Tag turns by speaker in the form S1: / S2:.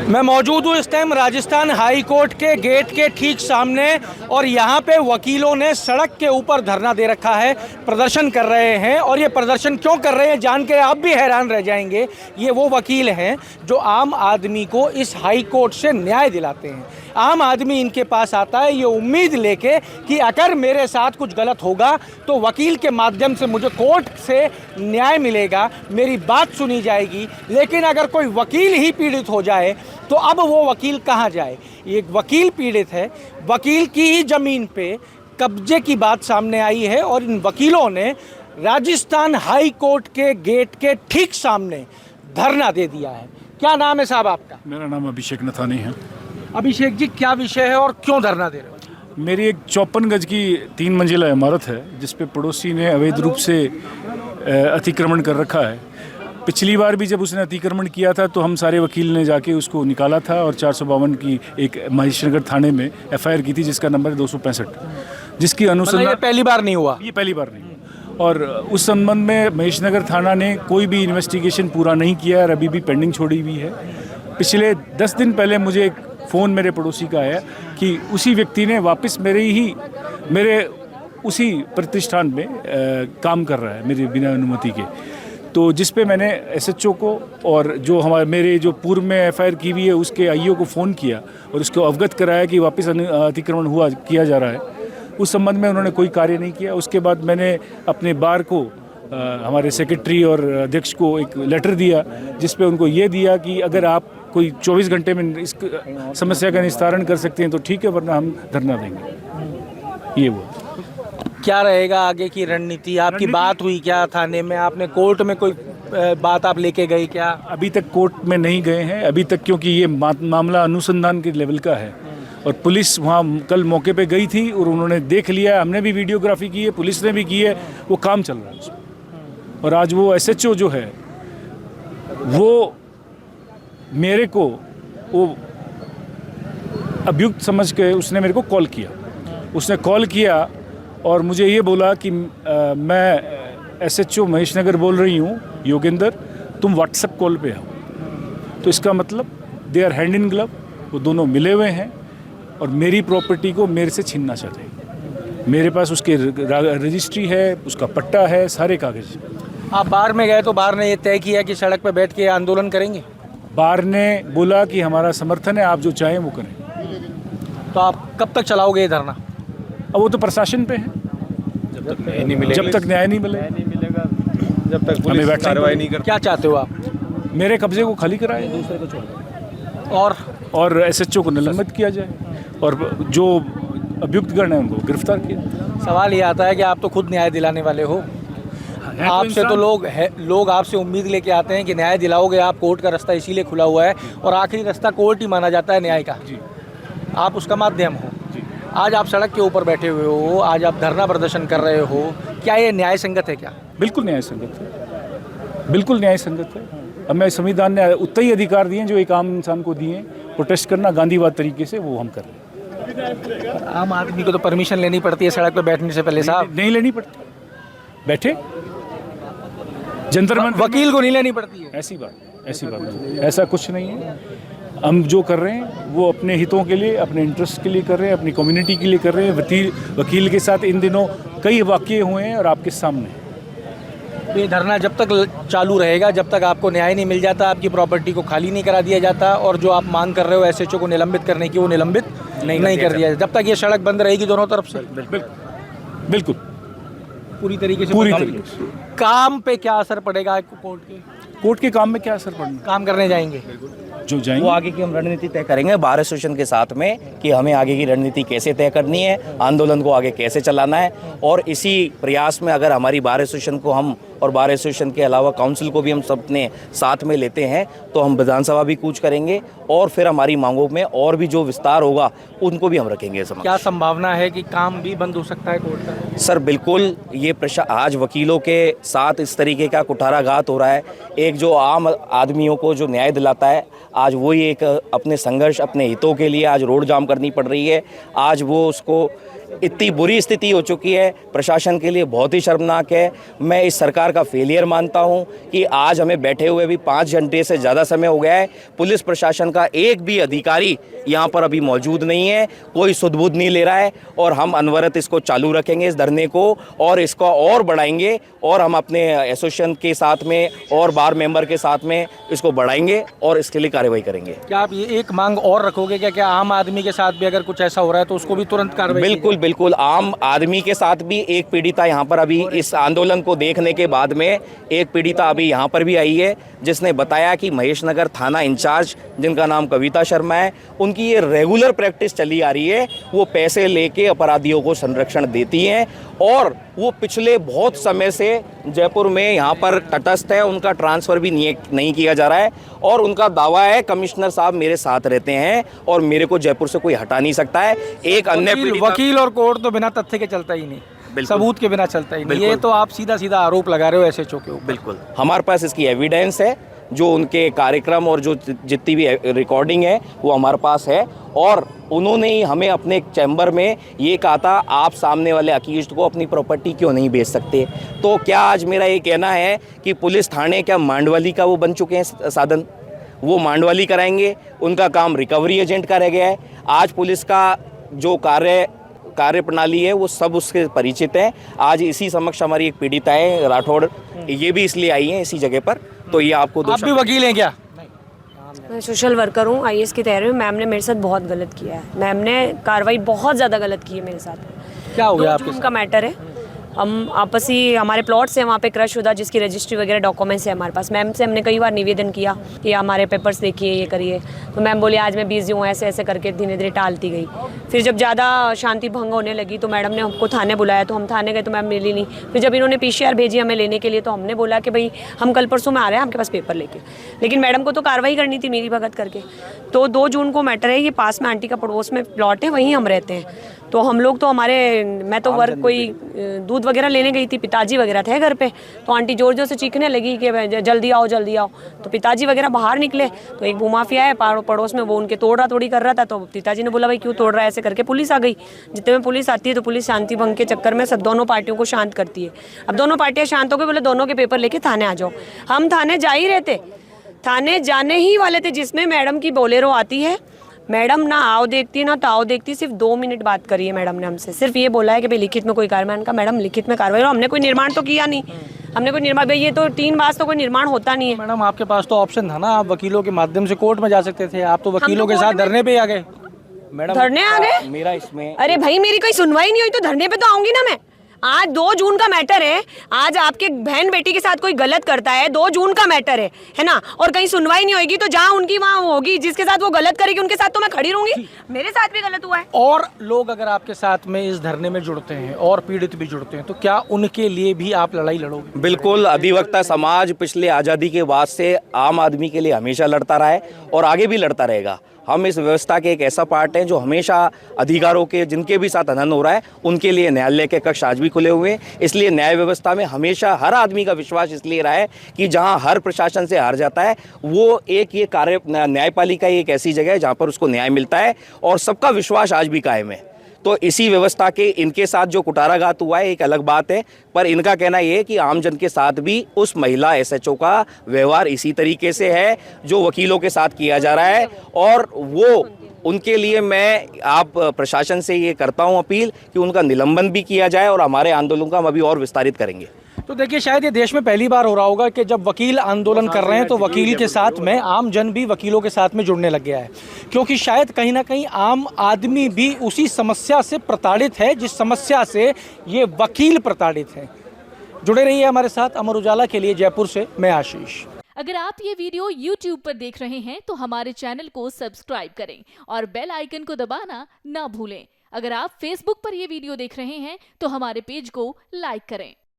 S1: मैं मौजूद हूँ इस टाइम राजस्थान हाई कोर्ट के गेट के ठीक सामने और यहाँ पे वकीलों ने सड़क के ऊपर धरना दे रखा है, प्रदर्शन कर रहे हैं। और ये प्रदर्शन क्यों कर रहे हैं जान के आप भी हैरान रह जाएंगे। ये वो वकील हैं जो आम आदमी को इस हाई कोर्ट से न्याय दिलाते हैं। आम आदमी इनके पास आता है ये उम्मीद लेके कि अगर मेरे साथ कुछ गलत होगा तो वकील के माध्यम से मुझे कोर्ट से न्याय मिलेगा, मेरी बात सुनी जाएगी। लेकिन अगर कोई वकील ही पीड़ित हो जाए तो अब वो वकील कहाँ जाए। एक वकील पीड़ित है, वकील की ही ज़मीन पे कब्जे की बात सामने आई है और इन वकीलों ने राजस्थान हाई कोर्ट के गेट के ठीक सामने धरना दे दिया है। क्या नाम है साहब आपका?
S2: मेरा नाम अभिषेक नथानी है।
S1: अभिषेक जी, क्या विषय है और क्यों धरना दे रहे हो?
S2: मेरी एक 54 गज की 3 मंजिला इमारत है जिस पे पड़ोसी ने अवैध रूप से अतिक्रमण कर रखा है। पिछली बार भी जब उसने अतिक्रमण किया था तो हम सारे वकील ने जाके उसको निकाला था और 452 की एक महेशनगर थाने में एफआईआर की थी जिसका नंबर है 265, जिसकी अनुसंधान
S1: पहली बार नहीं हुआ।
S2: ये पहली बार नहीं। और उस संबंध में महेशनगर थाना ने कोई भी इन्वेस्टिगेशन पूरा नहीं किया और अभी भी पेंडिंग छोड़ी हुई है। पिछले 10 दिन पहले मुझे एक फ़ोन मेरे पड़ोसी का आया कि उसी व्यक्ति ने वापस मेरे उसी प्रतिष्ठान में काम कर रहा है मेरे बिना अनुमति के। तो जिस पे मैंने एसएचओ को और जो मेरे जो पूर्व में एफआईआर की हुई है उसके आईओ को फ़ोन किया और उसको अवगत कराया कि वापस अतिक्रमण किया जा रहा है। उस संबंध में उन्होंने कोई कार्य नहीं किया। उसके बाद मैंने अपने बार को हमारे सेक्रेटरी और अध्यक्ष को एक लेटर दिया जिस पे उनको ये दिया कि अगर आप कोई 24 घंटे में इस समस्या का निस्तारण कर सकते हैं तो ठीक है, वरना हम धरना देंगे। ये वो
S1: क्या रहेगा आगे की रणनीति? आपकी बात हुई क्या थाने में? आपने कोर्ट में कोई बात आप लेके गए क्या?
S2: अभी तक कोर्ट में नहीं गए हैं अभी तक, क्योंकि ये मामला अनुसंधान के लेवल का है और पुलिस वहाँ कल मौके पे गई थी और उन्होंने देख लिया। हमने भी वीडियोग्राफी की है, पुलिस ने भी की है, वो काम चल रहा है उसमें। और आज वो एसएचओ जो है वो मेरे को वो अभियुक्त समझ के उसने मेरे को कॉल किया। उसने कॉल किया और मुझे ये बोला कि मैं एसएचओ महेशनगर बोल रही हूँ योगेंद्र, तुम व्हाट्सएप कॉल पे आओ। तो इसका मतलब they are hand in glove, वो दोनों मिले हुए हैं और मेरी प्रॉपर्टी को मेरे से छीनना चाहते हैं। मेरे पास उसके रजिस्ट्री है, उसका पट्टा है, सारे कागज।
S1: आप बार में गए तो बार ने ये तय किया कि सड़क पर बैठ के आंदोलन करेंगे?
S2: बार ने बोला कि हमारा समर्थन है, आप जो चाहें वो करें।
S1: तो आप कब तक चलाओगे ये धरना?
S2: अब वो तो प्रशासन पे है।
S3: जब तक न्याय नहीं मिलेगा, जब तक पुलिस कार्रवाई नहीं करती।
S1: क्या चाहते हो आप?
S2: मेरे कब्जे को खाली कराए, दूसरे को छोड़ और एसएचओ को निलंबित किया जाए और जो अभियुक्तगण है उनको गिरफ्तार किया।
S1: सवाल ये आता है कि आप तो खुद न्याय दिलाने वाले हो। आपसे तो लोग आपसे उम्मीद लेके आते हैं कि न्याय दिलाओगे आप। कोर्ट का रास्ता इसीलिए खुला हुआ है और आखिरी रास्ता कोर्ट ही माना जाता है न्याय का।
S2: जी।
S1: आप उसका माध्यम हो। आज आप सड़क के ऊपर बैठे हुए हो, आज आप धरना प्रदर्शन कर रहे हो, क्या ये न्याय संगत है? क्या
S2: बिल्कुल न्याय संगत है, बिल्कुल न्याय संगत है। हमें संविधान ने उतने ही अधिकार दिए जो एक आम इंसान को दिए। प्रोटेस्ट करना गांधीवाद तरीके से, वो हम कर रहे हैं।
S1: आम आदमी को तो परमिशन लेनी पड़ती है सड़क पर बैठने से पहले साहब।
S2: नहीं लेनी पड़ती, बैठे जंतर मंतर।
S1: वकील को नहीं लेनी पड़ती है?
S2: ऐसी बात नहीं, ऐसा कुछ नहीं है। हम जो कर रहे हैं वो अपने हितों के लिए, अपने इंटरेस्ट के लिए कर रहे हैं, अपनी कम्युनिटी के लिए कर रहे हैं। वकील के साथ इन दिनों कई वाक़ये हुए हैं और आपके सामने।
S1: ये धरना जब तक चालू रहेगा, जब तक आपको न्याय नहीं मिल जाता, आपकी प्रॉपर्टी को खाली नहीं करा दिया जाता और जो आप मांग कर रहे हो एसएचओ को निलंबित करने की, वो निलंबित नहीं कर दिया जाता, जब तक ये सड़क बंद रहेगी दोनों तरफ से।
S2: बिल्कुल
S1: पूरी तरीके से। काम पे क्या असर पड़ेगा?
S2: कोर्ट के काम में क्या असर पड़ना?
S1: काम करने जाएंगे
S2: जो जाएंगे
S4: वो आगे की हम रणनीति तय करेंगे बार एसोसिएशन के साथ में कि हमें आगे की रणनीति कैसे तय करनी है, आंदोलन को आगे कैसे चलाना है। और इसी प्रयास में अगर हमारी बार एसोसिएशन को हम और बार एसोसिएशन के अलावा काउंसिल को भी हम सबने साथ में लेते हैं तो हम विधानसभा भी कूच करेंगे और फिर हमारी मांगों में और भी जो विस्तार होगा उनको भी हम रखेंगे।
S1: क्या संभावना है कि काम भी बंद हो सकता है कोर्ट का?
S4: सर बिल्कुल, ये आज वकीलों के साथ इस तरीके का कुठाराघात हो रहा है। एक जो आम आदमियों को जो न्याय दिलाता है, आज वही एक अपने संघर्ष, अपने हितों के लिए आज रोड जाम करनी पड़ रही है। आज वो उसको इतनी बुरी स्थिति हो चुकी है, प्रशासन के लिए बहुत ही शर्मनाक है। मैं इस सरकार का फेलियर मानता हूं कि आज हमें बैठे हुए भी 5 घंटे से ज़्यादा समय हो गया है, पुलिस प्रशासन का एक भी अधिकारी यहाँ पर अभी मौजूद नहीं है, कोई सुध-बुध नहीं ले रहा है। और हम अनवरत इसको चालू रखेंगे, इस धरने को, और इसको और बढ़ाएंगे, और हम अपने एसोसिएशन के साथ में और बार मेंबर के साथ में इसको बढ़ाएंगे और इसके लिए कार्रवाई करेंगे।
S1: क्या आप ये एक मांग और रखोगे क्या आम आदमी के साथ भी अगर कुछ ऐसा हो रहा है तो उसको भी तुरंत कार्रवाई?
S4: बिल्कुल बिल्कुल, आम आदमी के साथ भी एक पीड़िता यहाँ पर अभी इस आंदोलन को देखने के बाद में एक पीड़िता अभी यहाँ पर भी आई है, जिसने बताया कि महेश नगर थाना इंचार्ज, जिनका नाम कविता शर्मा है, उनकी ये रेगुलर प्रैक्टिस चली आ रही है। वो पैसे लेके अपराधियों को संरक्षण देती हैं और वो पिछले बहुत समय से जयपुर में यहाँ पर तटस्थ है, उनका ट्रांसफ़र भी नहीं किया जा रहा है। और उनका दावा है कमिश्नर साहब मेरे साथ रहते हैं और मेरे को जयपुर से कोई हटा नहीं सकता है। एक अन्य
S1: वकील और कोर्ट तो बिना तथ्य के चलता ही नहीं, सबूत के बिना चलता ही नहीं। ये तो आप सीधा सीधा आरोप लगा रहे हो एसएचओ के ऊपर।
S4: बिल्कुल, हमारे पास इसकी एविडेंस है, जो उनके कार्यक्रम और जो जितनी भी रिकॉर्डिंग है वो हमारे पास है। और उन्होंने ही हमें अपने चैम्बर में ये कहा था, आप सामने वाले अक्यूज्ड को अपनी प्रॉपर्टी क्यों नहीं बेच सकते। तो क्या आज मेरा ये कहना है कि पुलिस थाने क्या मांडवाली का वो बन चुके हैं साधन, वो मांडवाली कराएंगे, उनका काम रिकवरी एजेंट का रह गया है। आज पुलिस का जो कार्य प्रणाली है वो सब उसके परिचित हैं। आज इसी समक्ष हमारी एक पीड़िता है राठौड़, ये भी इसलिए आई है इसी जगह पर। तो ये आपको
S1: आप भी वकील हैं क्या?
S5: मैं सोशल वर्कर हूँ, आईएएस की तैयारी में। मैम ने मेरे साथ बहुत गलत किया है, मैम ने कार्रवाई बहुत ज़्यादा गलत की है मेरे साथ।
S1: क्या हो गया आपके
S5: 2 जून का मैटर है, हम आपस ही हमारे प्लॉट से वहाँ पे क्रश हुआ, जिसकी रजिस्ट्री वगैरह डॉक्यूमेंट्स है हमारे पास। मैम से हमने कई बार निवेदन किया कि हमारे पेपर्स देखिए, ये करिए। तो मैम बोली आज मैं बिजी हूँ, ऐसे ऐसे करके धीरे धीरे टालती गई। फिर जब ज़्यादा शांति भंग होने लगी तो मैडम ने हमको थाने बुलाया, तो हम थाने गए तो मैम मिली नहीं। फिर जब इन्होंने पीसीआर भेजी हमें लेने के लिए, तो हमने बोला कि भाई हम कल परसों में आ रहे हैं आपके पास पेपर लेके। लेकिन मैडम को तो कार्रवाई करनी थी मेरी भगत करके। तो 2 जून को मैटर है, ये पास में आंटी का पड़ोस में प्लॉट है, वहीं हम रहते हैं। तो हम लोग तो मैं तो वर्क कोई दूध वगैरह लेने गई थी, पिताजी वगैरह थे घर पे। तो आंटी जोर जोर से चीखने लगी कि जल्दी आओ जल्दी आओ। तो पिताजी वगैरह बाहर निकले, तो एक भूमाफिया है पड़ोस में, वो उनके तोड़ी कर रहा था। तो पिताजी ने बोला भाई क्यों तोड़ रहा है, ऐसे करके पुलिस आ गई। जितने में पुलिस आती है तो पुलिस शांति भंग के चक्कर में सब दोनों पार्टियों को शांत करती है। अब दोनों पार्टियां शांत हो गई, बोले दोनों के पेपर लेके थाने आ जाओ। हम थाने जा ही रहे थे, थाने जाने ही वाले थे, जिसमें मैडम की बोलेरो आती है। मैडम ना आओ देखती ना ताओ देखती, सिर्फ 2 मिनट बात करी है मैडम ने हमसे। सिर्फ ये बोला है कि भाई लिखित में कोई कार्रवाई का। मैडम लिखित में कार्रवाई, हमने कोई निर्माण तो किया नहीं, हमने कोई निर्माण, भाई ये तो 3 बार तो कोई निर्माण होता नहीं है।
S1: मैडम आपके पास तो ऑप्शन था ना, आप वकीलों के माध्यम से कोर्ट में जा सकते थे। आप तो वकीलों के साथ धरने पे आ गए।
S4: मैडम
S5: धरने आ गए
S4: मेरा इसमें,
S5: अरे भाई मेरी कोई सुनवाई नहीं हुई तो धरने पे तो आऊंगी ना मैं। आज 2 जून का मैटर है, आज आपके बहन बेटी के साथ कोई गलत करता है, 2 जून का मैटर है ना, और कहीं सुनवाई नहीं होगी तो जहाँ उनकी वहाँ होगी, जिसके साथ वो गलत करेगी उनके साथ तो मैं खड़ी रहूंगी। मेरे साथ भी गलत हुआ है।
S1: और लोग अगर आपके साथ में इस धरने में जुड़ते हैं और पीड़ित भी जुड़ते हैं, तो क्या उनके लिए भी आप लड़ाई लड़ोगे?
S4: बिल्कुल, अधिवक्ता समाज पिछले आज़ादी के बाद से आम आदमी के लिए हमेशा लड़ता रहा है और आगे भी लड़ता रहेगा। हम इस व्यवस्था के एक ऐसा पार्ट हैं जो हमेशा अधिकारों के जिनके भी साथ हनन हो रहा है उनके लिए न्यायालय के कक्ष आज भी खुले हुए हैं। इसलिए न्याय व्यवस्था में हमेशा हर आदमी का विश्वास इसलिए रहा है कि जहां हर प्रशासन से हार जाता है, वो ये न्यायपालिका एक ऐसी जगह है जहां पर उसको न्याय मिलता है और सबका विश्वास आज भी कायम है। तो इसी व्यवस्था के इनके साथ जो कुटाराघात हुआ है एक अलग बात है, पर इनका कहना ये है कि आमजन के साथ भी उस महिला एसएचओ का व्यवहार इसी तरीके से है जो वकीलों के साथ किया जा रहा है। और वो उनके लिए मैं आप प्रशासन से ये करता हूँ अपील कि उनका निलंबन भी किया जाए और हमारे आंदोलन का हम अभी और विस्तारित करेंगे।
S1: तो देखिए, शायद ये देश में पहली बार हो रहा होगा कि जब वकील आंदोलन कर रहे हैं तो वकील के साथ में आम जन भी वकीलों के साथ में जुड़ने लग गया है, क्योंकि शायद कहीं ना कहीं आम आदमी भी उसी समस्या से प्रताड़ित है जिस समस्या से ये वकील प्रताड़ित है। जुड़े रहिए हमारे साथ। अमर उजाला के लिए जयपुर से मैं आशीष।
S6: अगर आप ये वीडियो YouTube पर देख रहे हैं तो हमारे चैनल को सब्सक्राइब करें और बेल आइकन को दबाना ना भूलें। अगर आप Facebook पर ये वीडियो देख रहे हैं तो हमारे पेज को लाइक करें।